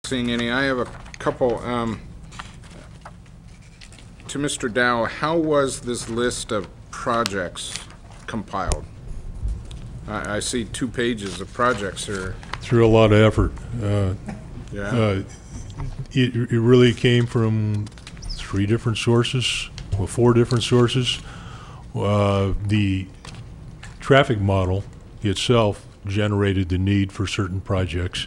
Seeing any, I have a couple. To Mr. Dow, how was this list of projects compiled? I see 2 pages of projects here. Through a lot of effort. Yeah. It really came from 3 different sources, well, 4 different sources. The traffic model itself generated the need for certain projects,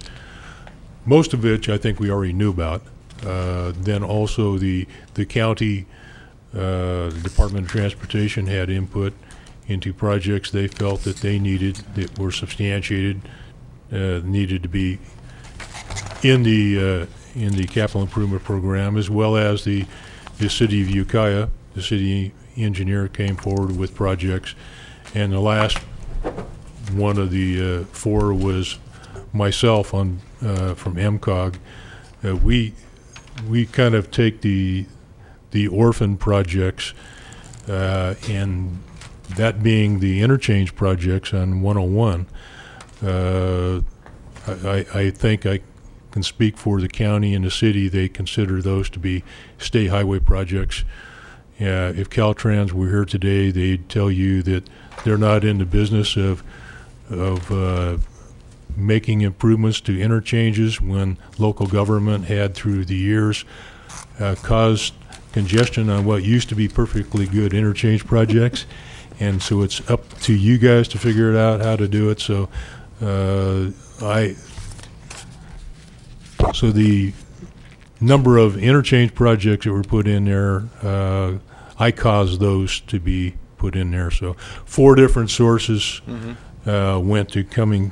most of which I think we already knew about. Then also the county Department of Transportation had input into projects they felt that they needed, that were substantiated, needed to be in the capital improvement program, as well as the city of Ukiah. The city engineer came forward with projects, and the last one of the 4 was myself on from MCOG. We kind of take the orphan projects, and that being the interchange projects on 101. I think I can speak for the county and the city. They consider those to be state highway projects. If Caltrans were here today, they'd tell you that they're not in the business of making improvements to interchanges when local government had through the years caused congestion on what used to be perfectly good interchange projects. And so it's up to you guys to figure it out how to do it. So so the number of interchange projects that were put in there, I caused those to be put in there. So 4 different sources went to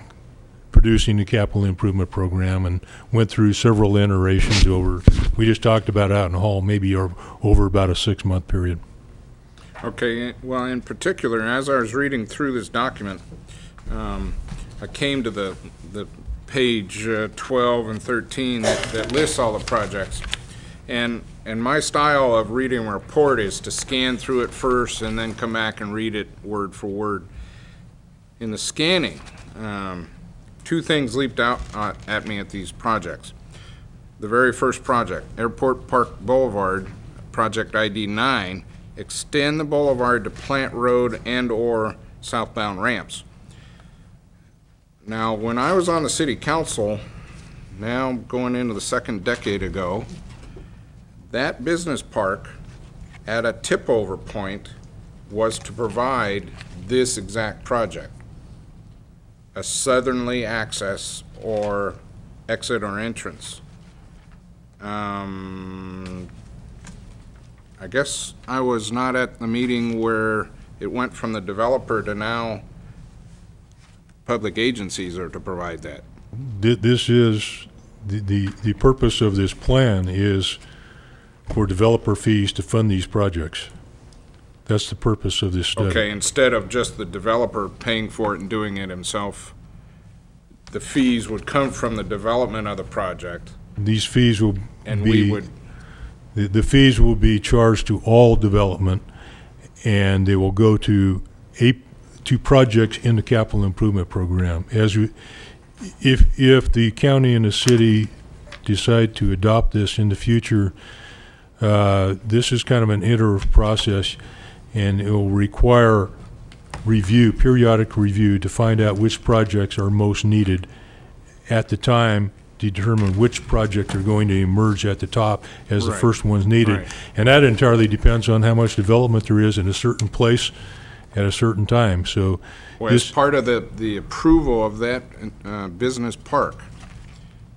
producing the capital improvement program, and went through several iterations over, we just talked about out in the hall, maybe over about a 6-month period. Okay, well, in particular, as I was reading through this document, I came to the page 12 and 13 that lists all the projects. And my style of reading a report is to scan through it first and then come back and read it word for word. In the scanning, 2 things leaped out at me at these projects. The very first project, Airport Park Boulevard, project ID 9, extend the boulevard to Plant Road and or southbound ramps. Now, when I was on the city council, now going into the 2nd decade ago, that business park at a tip-over point was to provide this exact project, a southerly access or exit or entrance. I guess I was not at the meeting where it went from the developer to now public agencies are to provide that. This is, the purpose of this plan is for developer fees to fund these projects. That's the purpose of this study. Okay, instead of just the developer paying for it and doing it himself, the fees would come from the development of the project. These fees will and be, we would, the fees will be charged to all development, and they will go to projects in the capital improvement program. If the county and the city decide to adopt this in the future, this is kind of an iterative process, and it will require review, periodic review, to find out which projects are most needed at the time, to determine which projects are going to emerge at the top as the first ones needed. Right. And that entirely depends on how much development there is in a certain place at a certain time. So well, as part of the approval of that business park,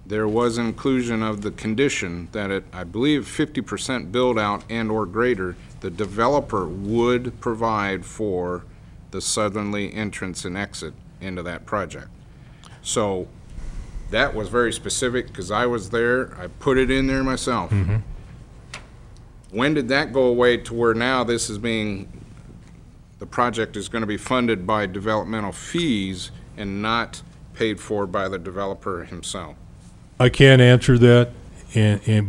there was inclusion of the condition that at, I believe, 50% build out and or greater, the developer would provide for the southerly entrance and exit into that project. So that was very specific because I was there. I put it in there myself. Mm-hmm. When did that go away to where now this is being, the project is going to be funded by developmental fees and not paid for by the developer himself? I can't answer that,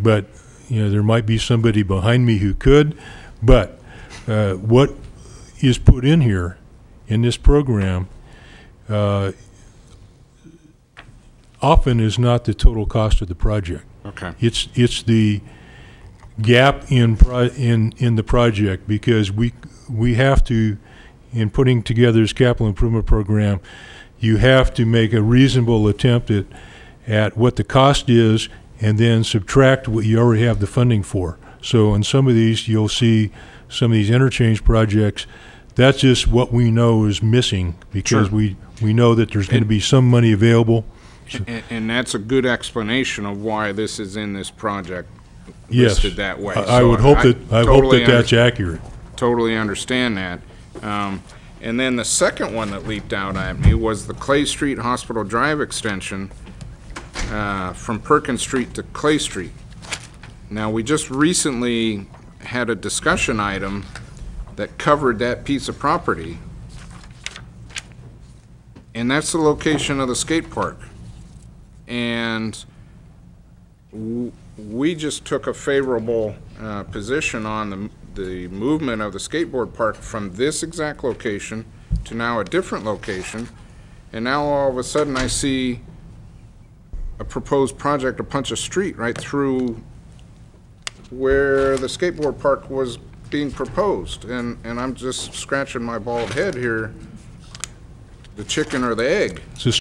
but you know, there might be somebody behind me who could. But what is put in here in this program often is not the total cost of the project. Okay. It's the gap in the project, because we have to, in putting together this capital improvement program, you have to make a reasonable attempt at what the cost is, and then subtract what you already have the funding for. So in some of these, you'll see some of these interchange projects, that's just what we know is missing, because Sure. we know that there's going to be some money available. And that's a good explanation of why this is in this project Yes. listed that way. I So would hope I that, I hope totally that that's accurate. Totally understand that. And then the second one that leaped out at me was the Clay Street Hospital Drive extension from Perkins Street to Clay Street. Now, we just recently had a discussion item that covered that piece of property, and that's the location of the skate park. And we just took a favorable position on the movement of the skateboard park from this exact location to now a different location, and now all of a sudden I see a proposed project to punch a street right through where the skateboard park was being proposed, and I'm just scratching my bald head here, the chicken or the egg. It's